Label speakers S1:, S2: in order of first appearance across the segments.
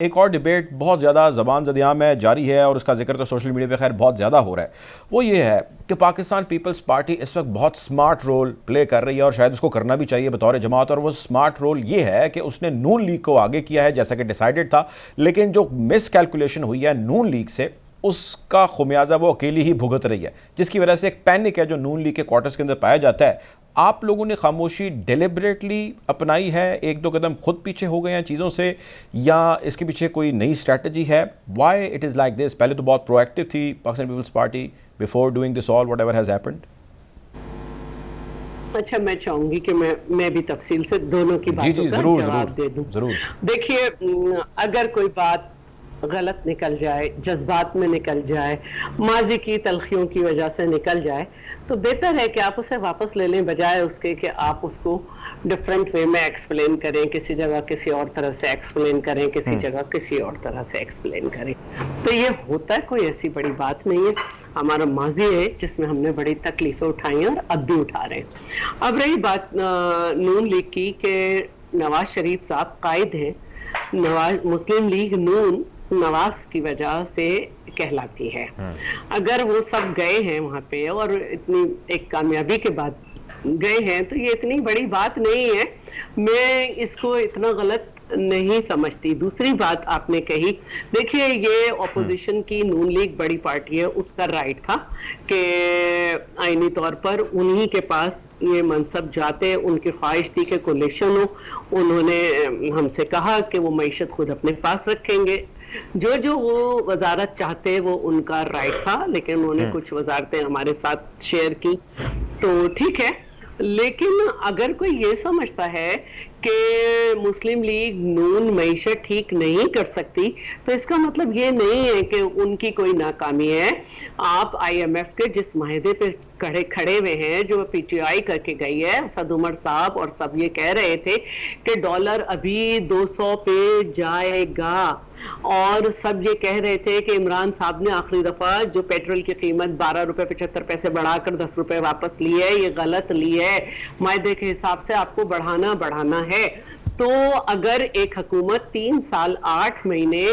S1: ایک اور ڈیبیٹ بہت زیادہ زبان زدیاں میں جاری ہے اور اس کا ذکر تو سوشل میڈیا پہ خیر بہت زیادہ ہو رہا ہے، وہ یہ ہے کہ پاکستان پیپلز پارٹی اس وقت بہت سمارٹ رول پلے کر رہی ہے اور شاید اس کو کرنا بھی چاہیے بطور جماعت، اور وہ سمارٹ رول یہ ہے کہ اس نے نون لیگ کو آگے کیا ہے جیسا کہ ڈیسائیڈڈ تھا، لیکن جو مس کیلکولیشن ہوئی ہے نون لیگ سے اس کا خمیازہ وہ اکیلی ہی بھگت رہی ہے، جس کی وجہ سے ایک پینک ہے جو نون لیگ کے کوارٹرز کے اندر پایا جاتا ہے۔ آپ لوگوں نے خاموشی ڈیلیبریٹلی اپنائی ہے، ایک دو قدم خود پیچھے ہو گئے ہیں چیزوں سے، یا اس کے پیچھے کوئی نئی اسٹریٹجی ہے؟ Why it is like this? پہلے تو بہت پرو ایکٹیو تھی Pakistan Peoples Party before doing this all whatever has happened.
S2: اچھا، میں چاہوں گی کہ میں بھی تفصیل سے دونوں کی باتوں کا جواب دے دوں۔ دیکھیے، اگر کوئی بات غلط نکل جائے، جذبات میں نکل جائے، ماضی کی تلخیوں کی وجہ سے نکل جائے، تو بہتر ہے کہ آپ اسے واپس لے لیں، بجائے اس کے کہ آپ اس کو ڈفرینٹ وے میں ایکسپلین کریں، کسی جگہ کسی اور طرح سے ایکسپلین کریں، کسی جگہ کسی اور طرح سے ایکسپلین کریں۔ تو یہ ہوتا ہے، کوئی ایسی بڑی بات نہیں ہے، ہمارا ماضی ہے جس میں ہم نے بڑی تکلیفیں اٹھائی ہیں اور اب بھی اٹھا رہے ہیں۔ اب رہی بات نون لیگ کی کہ نواز شریف صاحب قائد ہیں، مسلم لیگ نون نواز کی وجہ سے کہلاتی ہے۔ اگر وہ سب گئے ہیں وہاں پہ اور اتنی ایک کامیابی کے بعد گئے ہیں تو یہ اتنی بڑی بات نہیں ہے، میں اس کو اتنا غلط نہیں سمجھتی۔ دوسری بات آپ نے کہی، دیکھیے یہ اپوزیشن کی نون لیگ بڑی پارٹی ہے، اس کا رائٹ تھا کہ آئینی طور پر انہی کے پاس یہ منصب جاتے، ان کی خواہش تھی کہ کولیشن ہو، انہوں نے ہم سے کہا کہ وہ معیشت خود اپنے پاس رکھیں گے، جو وہ وزارت چاہتے وہ ان کا رائٹ تھا، لیکن انہوں نے کچھ وزارتیں ہمارے ساتھ شیئر کی تو ٹھیک ہے۔ لیکن اگر کوئی یہ سمجھتا ہے کہ مسلم لیگ نون معیشت ٹھیک نہیں کر سکتی تو اس کا مطلب یہ نہیں ہے کہ ان کی کوئی ناکامی ہے۔ آپ آئی ایم ایف کے جس معاہدے پہ کھڑے ہوئے ہیں، جو پی ٹی آئی کر کے گئی ہے، اسد عمر صاحب اور سب یہ کہہ رہے تھے کہ ڈالر ابھی 200 پہ جائے گا، اور سب یہ کہہ رہے تھے کہ عمران صاحب نے آخری دفعہ جو پیٹرول کی قیمت 12 روپے 75 پیسے بڑھا کر 10 روپے واپس لی ہے، یہ غلط لی ہے، معاہدے کے حساب سے آپ کو بڑھانا ہے۔ تو اگر ایک حکومت 3 سال 8 مہینے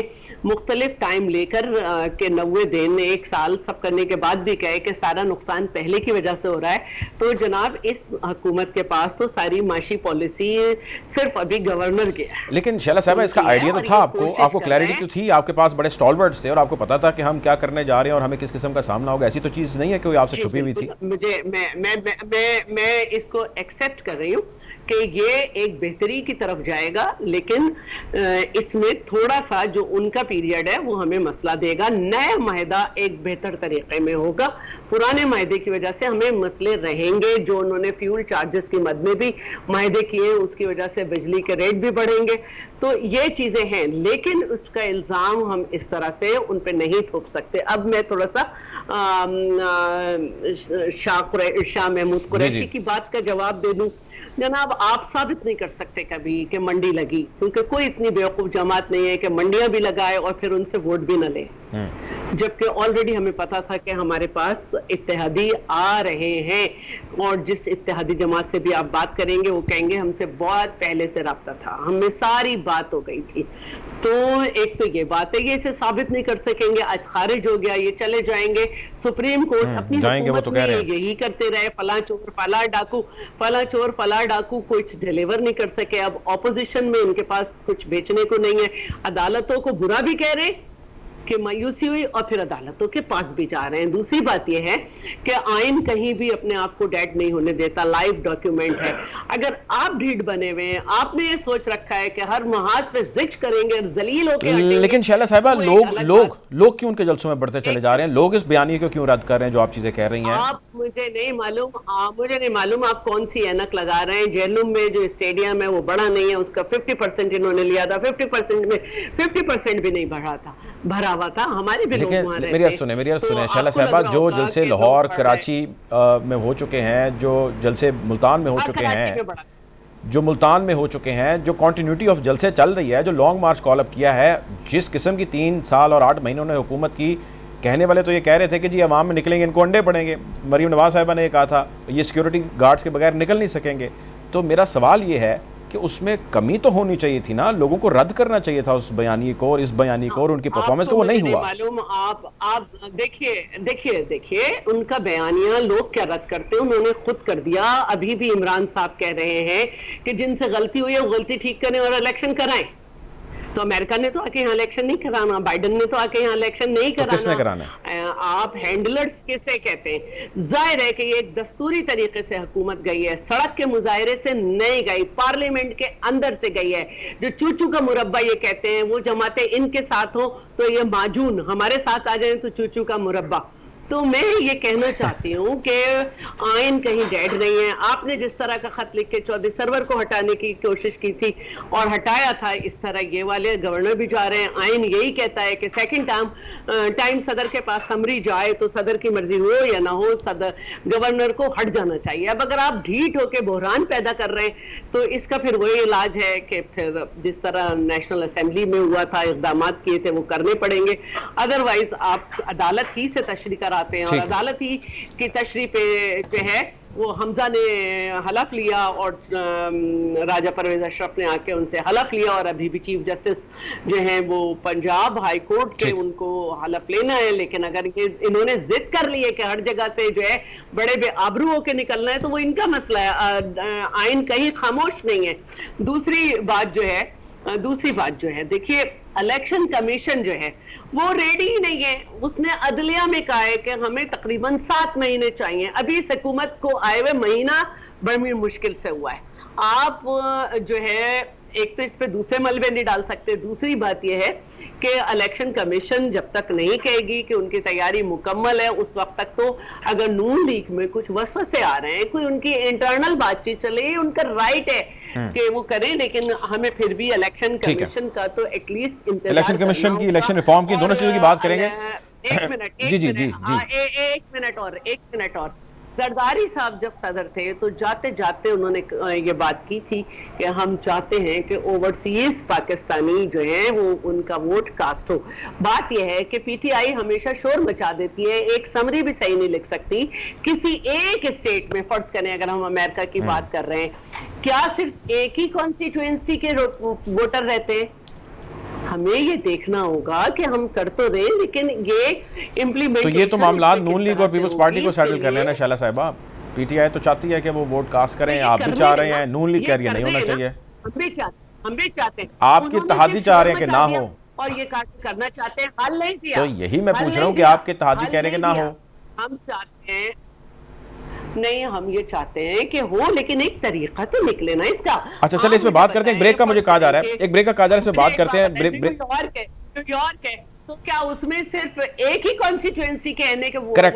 S2: مختلف ٹائم لے کر کہ 90 دن 1 سال سب کرنے کے بعد بھی کہے کہ سارا نقصان پہلے کی وجہ سے ہو رہا ہے، تو جناب اس حکومت کے پاس تو ساری معاشی پالیسی صرف ابھی گورنر کے ہے۔
S1: لیکن شیلا صاحبہ اس کا آئیڈیا تو تھا، آپ کو کلیئرٹی تو تھی، آپ کے پاس بڑے اسٹالورٹس تھے اور آپ کو پتا تھا کہ ہم کیا کرنے جا رہے ہیں اور ہمیں کس قسم کا سامنا ہوگا، ایسی تو چیز نہیں ہے کہ وہ آپ سے چھپی ہوئی تھی۔
S2: میں اس کو ایکسیپٹ کر رہی ہوں کہ یہ ایک بہتری کی طرف جائے گا، لیکن اس میں تھوڑا سا جو ان کا پیریڈ ہے وہ ہمیں مسئلہ دے گا۔ نیا معاہدہ ایک بہتر طریقے میں ہوگا، پرانے معاہدے کی وجہ سے ہمیں مسئلے رہیں گے، جو انہوں نے فیول چارجز کی مد میں بھی معاہدے کیے ہیں اس کی وجہ سے بجلی کے ریٹ بھی بڑھیں گے، تو یہ چیزیں ہیں، لیکن اس کا الزام ہم اس طرح سے ان پہ نہیں تھوپ سکتے۔ اب میں تھوڑا سا شاہ محمود قریشی کی بات کا جواب دے دوں۔ جناب، آپ ثابت نہیں کر سکتے کبھی کہ منڈی لگی، کیونکہ کوئی اتنی بیوقوف جماعت نہیں ہے کہ منڈیاں بھی لگائے اور پھر ان سے ووٹ بھی نہ لے، جبکہ آلریڈی ہمیں پتا تھا کہ ہمارے پاس اتحادی آ رہے ہیں، اور جس اتحادی جماعت سے بھی آپ بات کریں گے وہ کہیں گے ہم سے بہت پہلے سے رابطہ تھا، ہمیں ساری بات ہو گئی تھی۔ تو ایک تو یہ بات ہے، یہ اسے ثابت نہیں کر سکیں گے، آج خارج ہو گیا، یہ چلے جائیں گے سپریم کورٹ، اپنی حکومت میں یہی کرتے رہے، فلاں چور فلاں ڈاکو، فلاں چور فلاں ڈاکو، کچھ ڈیلیور نہیں کر سکے۔ اب اپوزیشن میں ان کے پاس کچھ بیچنے کو نہیں ہے، عدالتوں کو برا بھی کہہ رہے کہ مایوسی ہوئی اور پھر عدالتوں کے پاس بھی جا رہے ہیں۔ دوسری بات یہ ہے کہ آئین کہیں بھی اپنے آپ کو ڈیڈ نہیں ہونے دیتا، لائیو ڈاکیومنٹ ہے۔ اگر آپ ڈھیٹ بنے ہوئے ہیں، آپ نے یہ سوچ رکھا ہے کہ ہر محاذ پہ زج کریں گے، ذلیل ہو کے ہٹیں گے،
S1: لیکن شیلا صاحبہ لوگ کیوں ان کے جلسوں میں بڑھتے چلے جا رہے ہیں؟ لوگ اس بیانیے کو کیوں رد کر رہے ہیں جو آپ چیزیں کہہ رہی ہیں؟
S2: مجھے نہیں معلوم آپ کون سی اینک لگا رہے ہیں۔ جہلم میں جو اسٹیڈیم ہے وہ بڑا نہیں ہے، اس کا 50% انہوں نے لیا تھا، 50% میں 50% بھی نہیں بھرا ہوا تھا، ہمارے بھی لوگ وہاں رہتے ہیں۔
S1: میری عرض سنیں شیلا صاحبہ، جو جلسے لاہور کراچی میں ہو چکے ہیں، جو جلسے ملتان میں ہو چکے ہیں، جو کنٹینیوٹی آف جلسے چل رہی ہے، جو لانگ مارچ کال اپ کیا ہے، جس قسم کی 3 سال اور 8 مہینوں نے حکومت کی، کہنے والے تو یہ کہہ رہے تھے کہ جی عوام میں نکلیں گے ان کو انڈے پڑیں گے، مریم نواز صاحبہ نے یہ کہا تھا، یہ سیکیورٹی گارڈز کے بغیر نکل نہیں سکیں گے۔ تو میرا سوال یہ ہے کہ کہ اس میں کمی تو ہونی چاہیے تھی نا, لوگوں کو رد کرنا چاہیے تھا اس بیانیے کو اور اس بیانیے کو اور ان کی پرفارمنس کو, وہ نہیں ہوا.
S2: معلوم آپ دیکھیے ان کا بیانیہ لوگ کیا رد کرتے ہیں, انہوں نے خود کر دیا. ابھی بھی عمران صاحب کہہ رہے ہیں کہ جن سے غلطی ہوئی ہے وہ غلطی ٹھیک کریں اور الیکشن کرائیں. تو امریکہ نے تو آ کے یہاں الیکشن نہیں کرانا, بائیڈن نے تو آ کے یہاں الیکشن نہیں کرانا.
S1: کس نے کرانا ہے؟
S2: آپ ہینڈلرز کسے کہتے ہیں؟ ظاہر ہے کہ یہ ایک دستوری طریقے سے حکومت گئی ہے, سڑک کے مظاہرے سے نہیں گئی, پارلیمنٹ کے اندر سے گئی ہے. جو چوچو کا مربع یہ کہتے ہیں, وہ جماعتیں ان کے ساتھ ہوں تو یہ معجون, ہمارے ساتھ آ جائیں تو چوچو کا مربع. تو میں یہ کہنا چاہتی ہوں کہ آئین کہیں ڈیڈ نہیں ہے. آپ نے جس طرح کا خط لکھ کے چودھری سرور کو ہٹانے کی کوشش کی تھی اور ہٹایا تھا, اس طرح یہ والے گورنر بھی جا رہے ہیں. آئین یہی کہتا ہے کہ سیکنڈ ٹائم صدر کے پاس سمری جائے تو صدر کی مرضی ہو یا نہ ہو, گورنر کو ہٹ جانا چاہیے. اب اگر آپ ڈھیٹ ہو کے بحران پیدا کر رہے ہیں تو اس کا پھر وہی علاج ہے کہ پھر جس طرح نیشنل اسمبلی میں ہوا تھا, اقدامات کیے تھے وہ کرنے پڑیں گے. ادروائز آپ عدالت ہی سے تشریح کراتے ہیں, اور عدالت ہی کی تشریح پہ جو ہے وہ حمزہ نے حلف لیا اور راجہ پرویز اشرف نے آ کے ان سے حلف لیا, اور ابھی بھی چیف جسٹس جو ہیں وہ پنجاب ہائی کورٹ کے ان کو حلف لینا ہے. لیکن اگر انہوں نے ضد کر لی ہے کہ ہر جگہ سے جو ہے بڑے بے آبرو ہو کے نکلنا ہے تو وہ ان کا مسئلہ ہے, آئین کہیں خاموش نہیں ہے. دوسری بات جو ہے دیکھیے, الیکشن کمیشن جو ہے وہ ریڈی ہی نہیں ہے. اس نے عدلیہ میں کہا ہے کہ ہمیں تقریباً 7 مہینے چاہیے. ابھی اس حکومت کو آئے ہوئے مہینہ بڑی مشکل سے ہوا ہے. آپ جو ہے ایک تو اس پہ دوسرے ملبے نہیں ڈال سکتے. دوسری بات یہ ہے کہ الیکشن کمیشن جب تک نہیں کہے گی کہ ان کی تیاری مکمل ہے, اس وقت تک تو اگر نون لیگ میں کچھ وسوسے آ رہے ہیں, کوئی ان کی انٹرنل بات چیت چلے, ان کا رائٹ ہے کہ وہ کریں, لیکن ہمیں پھر بھی الیکشن کمیشن کا تو ایٹ لیسٹ انتظار کرنا ہوگا.
S1: الیکشن کمیشن کی, الیکشن ریفارم کی, دونوں چیزوں کی بات کریں گے.
S2: ایک منٹ اور زرداری صاحب جب صدر تھے تو جاتے جاتے انہوں نے یہ بات کی تھی کہ ہم چاہتے ہیں کہ اوورسیز پاکستانی جو ہیں وہ ان کا ووٹ کاسٹ ہو. بات یہ ہے کہ پی ٹی آئی ہمیشہ شور مچا دیتی ہے, ایک سمری بھی صحیح نہیں لکھ سکتی. کسی ایک اسٹیٹ میں, فرض کریں اگر ہم امریکہ کی بات کر رہے ہیں, کیا صرف ایک ہی کانسٹیٹوئنسی کے ووٹر رہتے ہیں؟ ہمیں یہ دیکھنا ہوگا کہ ہم کر تو رہے لیکن یہ امپلیمنٹ.
S1: تو یہ تو معاملات نون لیگ اور پیپلز پارٹی کو سیٹل کرنے ہیں نا شائلہ صاحبہ. پی ٹی آئی تو چاہتی ہے کہ وہ ووٹ کاسٹ کریں, آپ بھی چاہ رہے ہیں, نون لیگ کہہ رہی ہے نہیں ہونا چاہیے.
S2: ہم بھی چاہتے ہیں,
S1: آپ کی اتحادی چاہ رہے ہیں کہ نہ ہو,
S2: اور یہ کرنا چاہتے ہیں, حل نہیں دیا.
S1: تو یہی میں پوچھ رہا ہوں کہ آپ کے اتحادی کہہ رہے ہیں کہ نہ ہو.
S2: ہم چاہتے ہیں نہیں, ہم یہ چاہتے ہیں کہ ہو, لیکن ایک طریقہ تو نکلے نا اس کا.
S1: اچھا چلے اس میں بات کرتے ہیں. بریک کا مجھے کہا جا رہا ہے, ایک بریک کا کہا جا رہا ہے, اس میں بات کرتے ہیں.
S2: نیو یارک ہے تو کیا اس میں صرف ایک ہی کانسٹیٹوئنسی کہنے کے